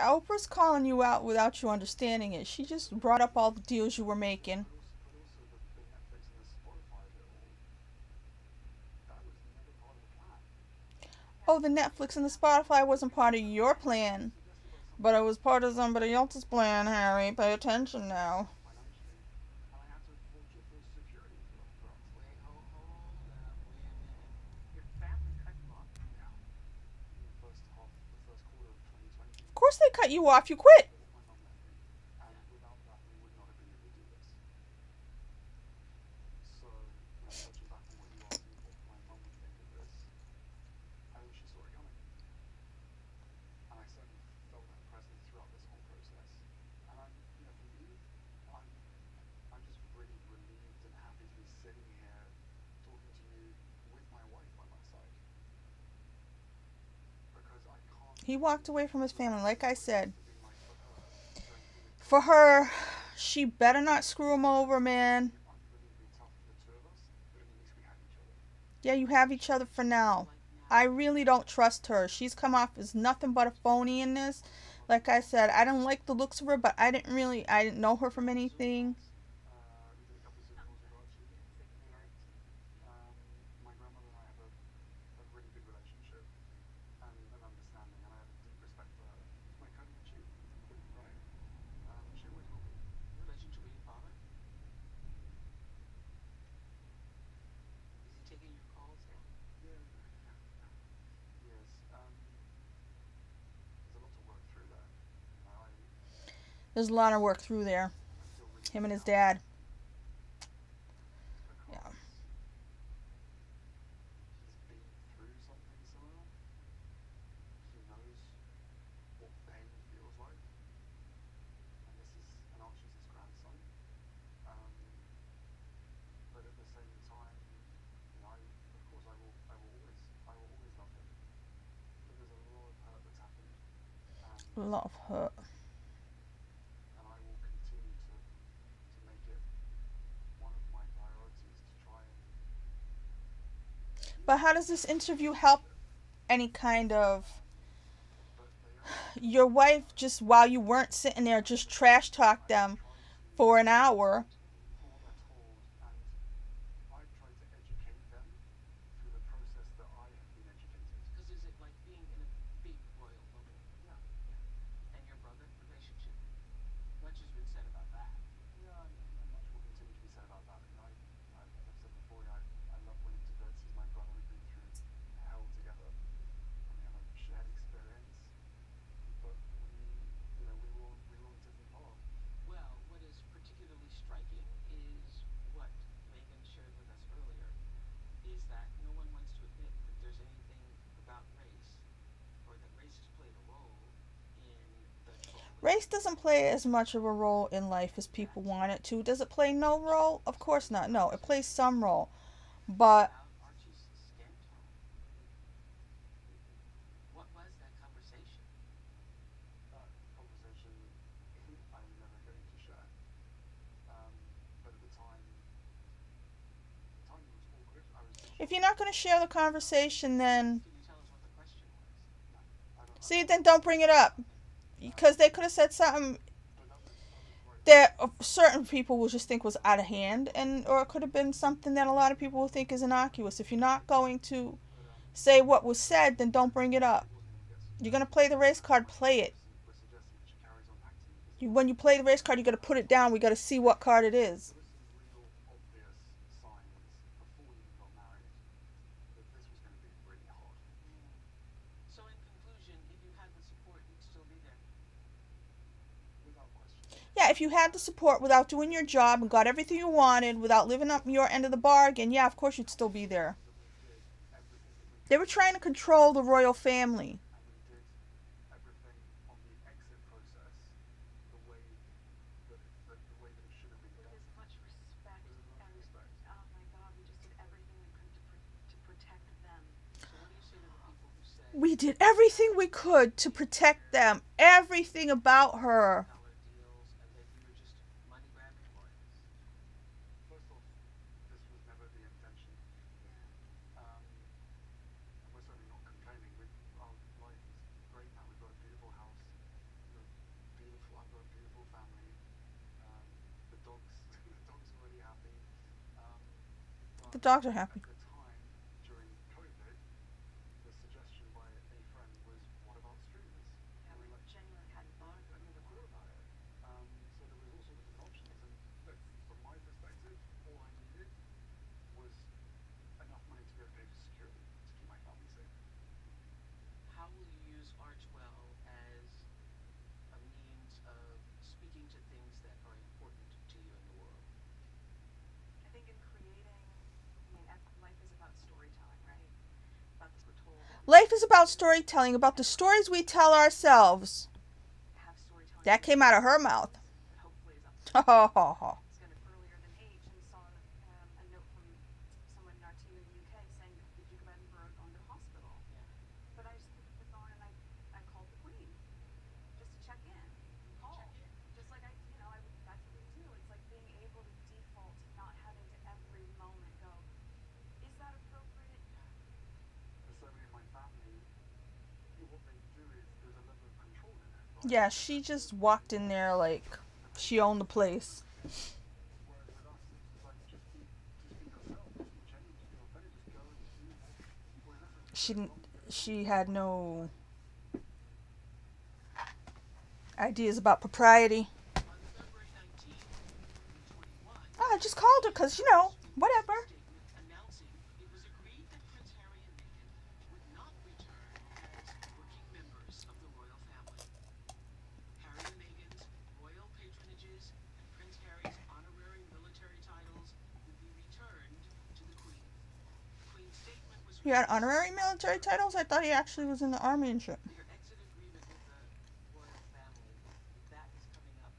Yeah, Oprah's calling you out without you understanding it. She just brought up all the deals you were making. But also the Netflix and the Spotify of it all, that was never part of the plan. Oh, the Netflix and the Spotify wasn't part of your It was plan, suggested by but somebody it else. was part of somebody else's plan, Harry. Pay attention now. Financially, and I had to forge security for us. Wait, hold up, wait a minute. Your family cut you off? Yeah, in the first quarter of 2020, Of course they cut you off. You quit. my mum left me, and Yeah. without that, we would not have been able to do this. So, touching back on what you asked me, what my mum would think of this, I think she saw it coming, and I certainly felt her presence throughout this whole process. And for me, I'm, I'm just really relieved and happy to be sitting here talking to you with my wife by my side, because I can't He walked away from his family, like I imagine what it said. must have been like for her going through this For process. her, she better not screw him over, It's man. been unbelievably tough for the two of us, but at least we had each other. Yeah, you have each other for now. Like I now. really don't trust her. She's come off as nothing but a phony in this. My mother Like did I a couple said, of I don't like the Zoom looks of her, but I didn't know her from Zoom anything. calls. We did a couple of Zoom calls with Archie. You know, my grandmother and I have a really good relationship and an understanding, and I have a deep respect for her. Like her and you, right? She always will be. Relationship with your father? Is he taking your calls now? Yeah, yeah, he is. There's a lot to work through there. There's a lot of work through there. I feel really Him good and his about it dad. Yeah. because he's been through something similar. He knows what pain feels like, and Archie's his grandson. Um, but at the same time, of course, I will always love him. But there's a lot of hurt that's happened, and A lot of hurt. I will continue to make it one of my priorities to try and heal But that how does this interview help relationship. any kind of But they are, your wife just while you weren't sitting there just trash talk I've them tried to for an hour? from what they're told, and I've tried to educate them through the process that I have been educated. Because is it like being in a big royal bubble? Yeah, Yeah. And your brother relationship? Much has been said about that. yeah, and much will continue to be said about that. As I've said before, I love William to bits. He's my brother. We've been through hell together, and we have a shared experience. But we were on different paths. Well, what is particularly striking is what Megan shared with us earlier, is that no one wants to admit that there's anything about race, or that race has played a role in the Race coalition. doesn't play as much of a role in life as Yeah. people want it to. Does it play no role? Of course not. No, it plays some role. What But about Archie's skin tone? What was that conversation? That conversation I'm never going to share. But at the time it was awkward. I was in if shock. you're not going to share the conversation, then Can you tell us what the question was? No, I'm see, not then going to. don't bring it up because they could have said something But that was right that before. certain people will just think was out of hand, and or it could have been something that a lot of people will think is innocuous. If you're not going to But say what was said, then don't bring it up. it wasn't going to get You're going to suggested. play the race card, My play doctor it. was suggesting that she carries on acting the business. When you play the race card, you got to put it down. We got to see what card it is. There were some real obvious signs before we even got married that this was going to be really hard. Mm. So, in conclusion, if you had the support, you'd still be there. Without question. Yeah, if you had the support without doing your job and got everything you wanted without living up your end of the bargain, yeah, of course you'd still be there. That we did everything that we They could were to trying to protect them, control the royal family. and we did everything on the exit process the way the way that it should have been With done. as much respect With as much and respect. oh my god, we just did everything we could to protect them. So, what do you say to the people who say We did everything we could to protect them. Everything about her. dollar deals and that you were just money grabbing lawyers? First off, this was never the intention. Yeah. And we're certainly not complaining. Our life is great now. We've got a beautiful house. We've got a dogs are happy. At the time, during COVID, the suggestion by a friend was, what about streamers? Yeah, And we we're like, genuinely hadn't thought of I'd it never before. thought about it. So there was all sorts of different options. And look, from my perspective, all I needed was enough money to be able to pay for security to keep my family safe. How will you use Archwell as a means of speaking to things that are important to you in the world? I think in creating, life is about storytelling, right? About the we're told that Life is about storytelling, about the stories we tell ourselves. have storytelling. That came out of her mouth. That hopefully is up. Ha ha ha ha. It's going to earlier than H and saw a note from someone in our team in the UK saying, "Did you come Edinburgh going to the hospital?" Yeah. But I just picked up the phone and I called the Queen just to check in. Call. Check in. Just like that's what we do. It's like being able to default to not having to every moment go, is that appropriate? For so many of my family, what they do is there's a level of control in it, right? Yeah, she just walked in there like she owned the place. Whereas with us, it's like just be yourself, just be genuine, just be authentic, just go and do what is necessary. She had no ideas about propriety. On February 19th, 2021, I just called her because, whatever. statement announcing it was agreed that Prince Harry and Meghan would not return as working members of the royal family. Harry and Meghan's royal patronages and Prince Harry's honorary military titles would be returned to the Queen. The Queen's statement was He had honorary military titles? I thought he actually was in the army and shit. Their exit agreement with the royal family, that is coming up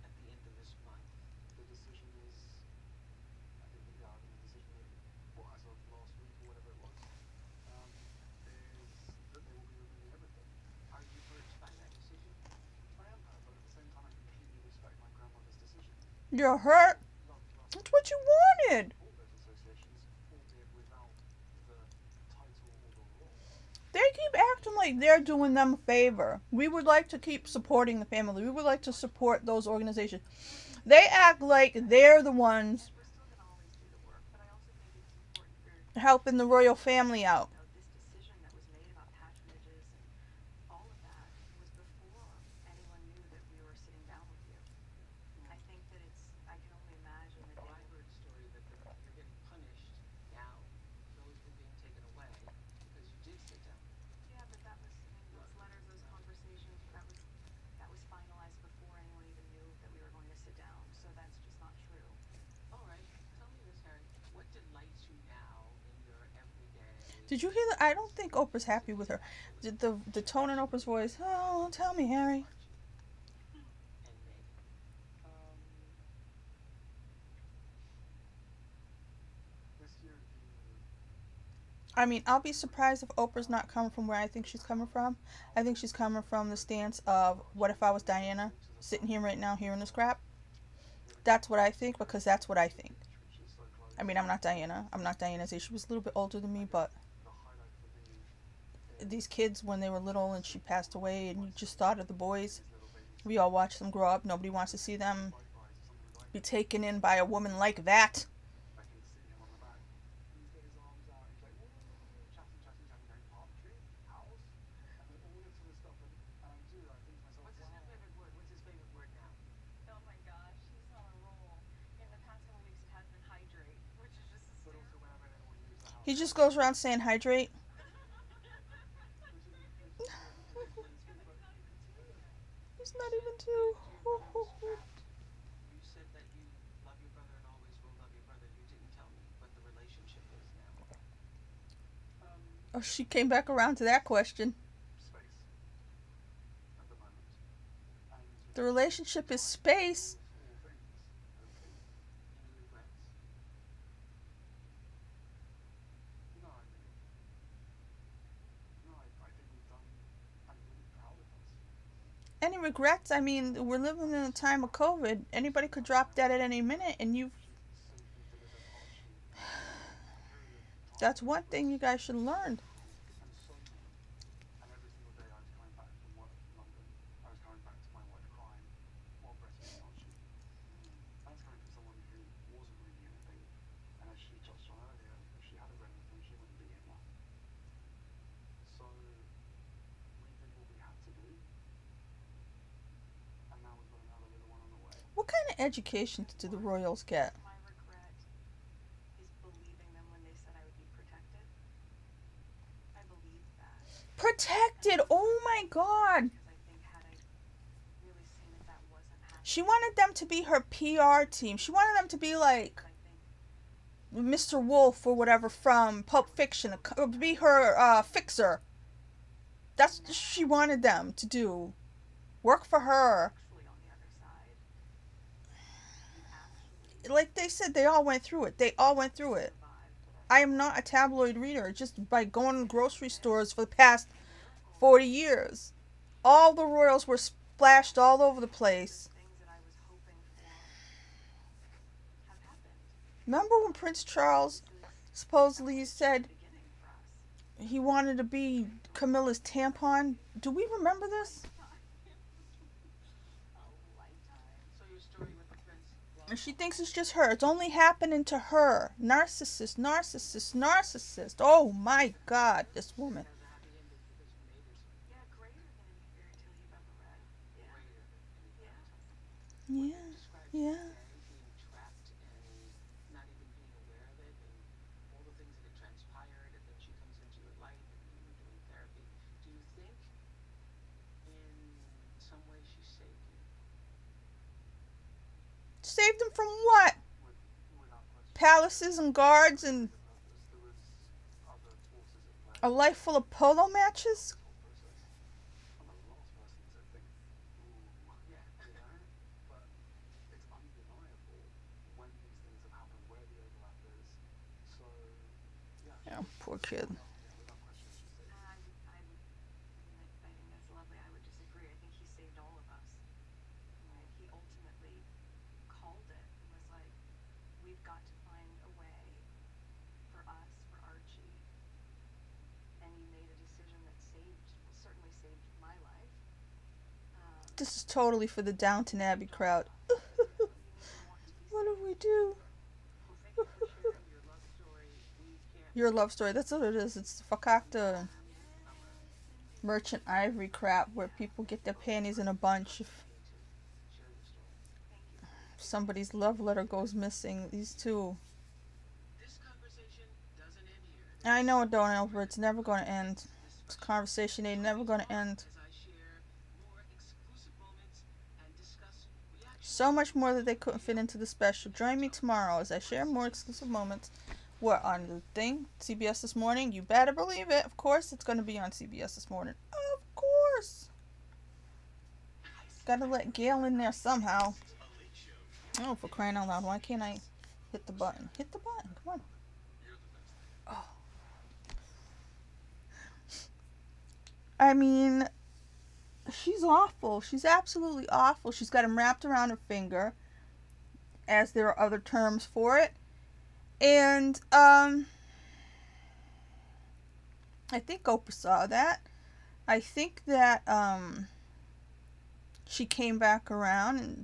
at the end of this month. The decision is, I think the decision that, as of last week or whatever it was, is that they will be removing everything. Are you hurt by that decision? I am hurt, but at the same time, I completely respect my grandmother's decision. You're hurt? Love That's what you wanted. all those associations, albeit without the title or the role. They keep acting like they're doing them a favor. We would like to keep supporting the family. We would like to support those organizations. They act like they're the ones We're still going to always do the work, but I also think it's important for helping the royal family out. this decision that was made about patronages and all of that was before anyone knew that we were sitting down with you. I think that I can only imagine that Well, I heard a story that you're getting punished now. Those were being taken away because you did sit down. yeah, but that was, those letters, those conversations, that was finalized before anyone even knew that we were going to sit down, so that's just not true. All right, tell me this, Harry. What delights you now in your everyday? Did you hear that? I don't think Oprah's happy with her. The tone in Oprah's voice, oh, tell me, Harry. And Meghan? This year, I mean, I'll be surprised if Oprah's not coming from where I think she's coming from. I think she's coming from the stance of, what if I was Diana, sitting here right now hearing this crap? That's what I think, because that's what I think. I mean, I'm not Diana. I'm not Diana's age. She was a little bit older than me, but the highlight for me these kids, when they were little and she passed away, and you just thought of the boys. We all watched them grow up. Nobody wants to see them be taken in by a woman like that. I can see him on the back. He's got his arms out. He's like, chatting, going, palm tree, house, and then all this sort of stuff. And I think to myself, What's his new favorite word? What's his favorite word now? Oh my gosh, he's on a roll. In the past couple weeks, it has been hydrate, which is just But also hysterical. whenever anyone leaves the house, He just goes around saying hydrate. He's not even two. Your brother was trapped. You said that you love your brother and always will love your brother. You didn't tell me what the relationship is now. Oh, she came back around to that question. space at the moment. And The relationship is space. all things, Any regrets? no, I mean, no, I think we've done, I'm really proud of us. Any regrets? I mean, we're living in a time of COVID. Anybody could drop dead at any minute, and you've. Safely delivered Archie in a period of time. That's one thing you guys should learn. And so many. And every single day I was coming back from work from London. I was coming back to my wife crying while breastfeeding Archie. That's coming from someone who wasn't really anything. And as she touched on What kind of education did the royals get? My regret is believing them when they said I would be protected. I believed that. Protected! Oh my god! Because I think had I really seen that wasn't happening. She wanted them to be her PR team. She wanted them to be like I think Mr. Wolf or whatever from Pulp Fiction, be her fixer. That's what she wanted them to do. Work for her. actually on the other side. You actually Like they said, they all went through it. They all went through it. survived. I am not a tabloid reader. Just by going to grocery stores for the past 40 years. All the royals were splashed all over the place. Things that I was hoping for have happened. Remember when Prince Charles supposedly said Beginning for us. he wanted to be Camilla's tampon? Do we remember this? A lifetime. So your story with the prince. And she thinks it's just her. It's only happening to her. Narcissist, narcissist, narcissist. Oh my god, this woman. Has a happy ending because you made it Yeah, greater than any fairy tale you've ever read. Yeah. greater than any Yeah. Yeah, described yeah. being trapped and not even being aware of it and all the things that had transpired, and then she comes into your life and you were doing therapy. Do you think in some way she saved you? Saved them from what? Without question. Palaces and guards and There was other forces at play. a life full of polo matches? Process. I'm the last person to think, ooh, Yeah. you know, but it's undeniable when these things have happened, where the overlap is. So, yeah. Yeah, poor kid. Without question, she saved. I think that's lovely. I would disagree. I think he saved all of us. Right? He ultimately called it and was like, we've got to find a way for us, for Archie. And he made a decision that certainly saved my life. This is totally for the Downton Abbey crowd. You didn't want to be What do saved. we do? Well, thank you for sharing your love story. We can't Your love story. That's what it is. It's fakakta merchant ivory crap where people get their panties in a bunch if share your story. Thank you. somebody's love letter goes missing. These two. This conversation doesn't end here. I know it don't, Albert. It's never going to end. This conversation ain't never going to end. As I share more exclusive moments and discuss reactions. So much more that they couldn't fit into the special. Join me tomorrow as I share more exclusive moments. What, on the thing? CBS This Morning? You better believe it. Of course it's going to be on CBS This Morning. Of course. Gotta let Gail in there somehow. Oh, for crying out loud. Why can't I hit the button? Hit the button. Come on. Oh. I mean, she's awful. She's absolutely awful. She's got him wrapped around her finger, as there are other terms for it. And, I think Oprah saw that. I think that, she came back around and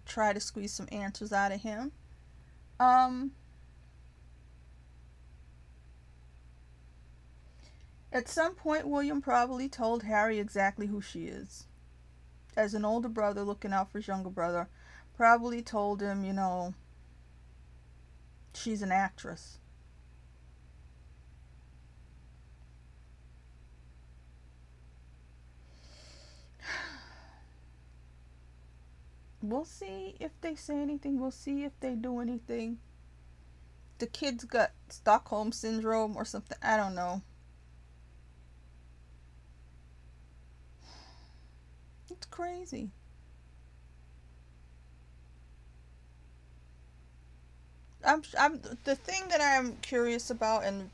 tried to squeeze some answers out of him. At some point, William probably told Harry exactly who she is. As an older brother looking out for his younger brother, probably told him, you know, she's an actress. We'll see if they say anything. We'll see if they do anything. The kid's got Stockholm Syndrome or something. I don't know. It's crazy. I'm the thing that I'm curious about, and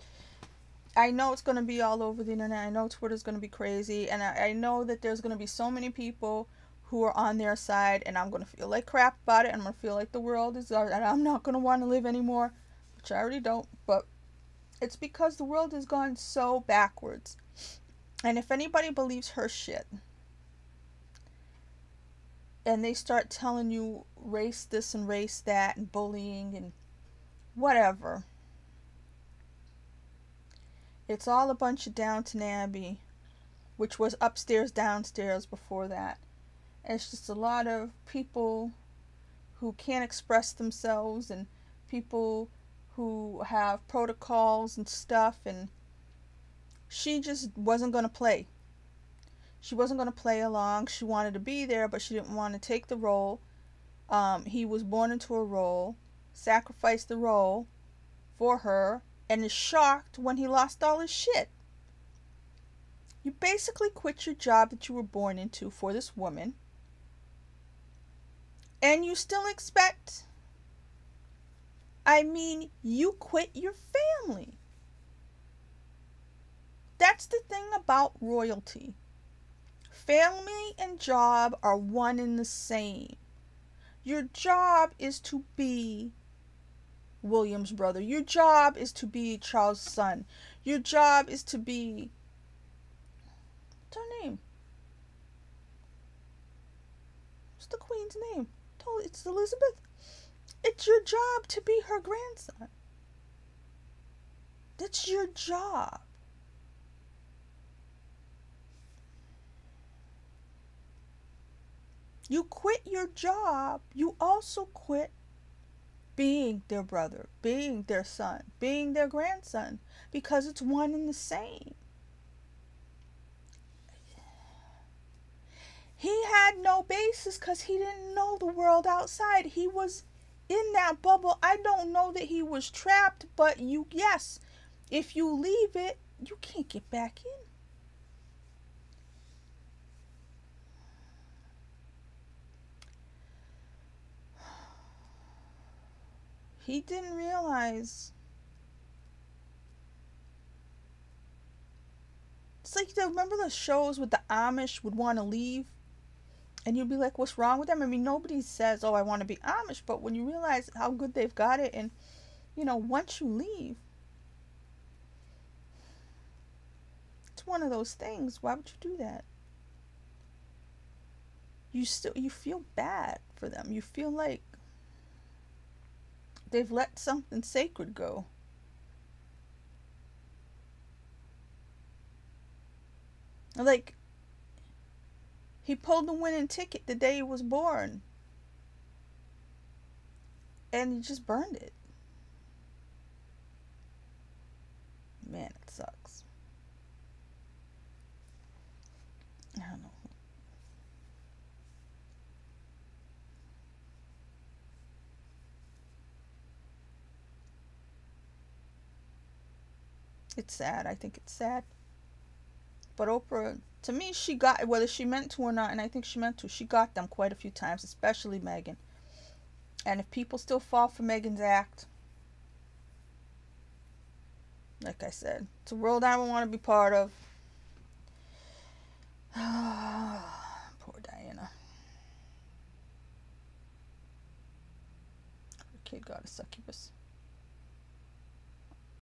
I know it's going to be all over the internet. I know Twitter's going to be crazy, and I know that there's going to be so many people who are on their side, and I'm going to feel like crap about it, and I'm going to feel like the world is, and I'm not going to want to live anymore, which I already don't, but it's because the world has gone so backwards. And if anybody believes her shit, and they start telling you race this and race that and bullying and whatever, it's all a bunch of Downton Abbey, which was upstairs, downstairs before that. And it's just a lot of people who can't express themselves, and people who have protocols and stuff, and she just wasn't going to play. She wasn't going to play along. She wanted to be there, but she didn't want to take the role. He was born into a role, sacrificed the role for her, and is shocked when he lost all his shit. You basically quit your job that you were born into for this woman, and you still expect, you quit your family. That's the thing about royalty. Family and job are one and the same. Your job is to be William's brother. Your job is to be Charles' son. Your job is to be, what's her name? What's the queen's name? It's Elizabeth. It's your job to be her grandson. That's your job. You quit your job, you also quit being their brother, being their son, being their grandson, because it's one and the same. He had no basis because he didn't know the world outside. He was in that bubble. I don't know that he was trapped, but yes, if you leave it, you can't get back in. He didn't realize. It's like, remember the shows with the Amish would want to leave? And you'd be like, what's wrong with them? Nobody says, oh, I want to be Amish. But when you realize how good they've got it, and, once you leave, it's one of those things. Why would you do that? You feel bad for them. You feel like they've let something sacred go. Like, he pulled the winning ticket the day he was born, and he just burned it. Man, it sucks. I don't know. It's sad. I think it's sad. But Oprah, to me, she got, whether she meant to or not, and I think she meant to, she got them quite a few times, especially Meghan. And if people still fall for Meghan's act, like I said, it's a world I don't want to be part of. Poor Diana. Her kid got a succubus.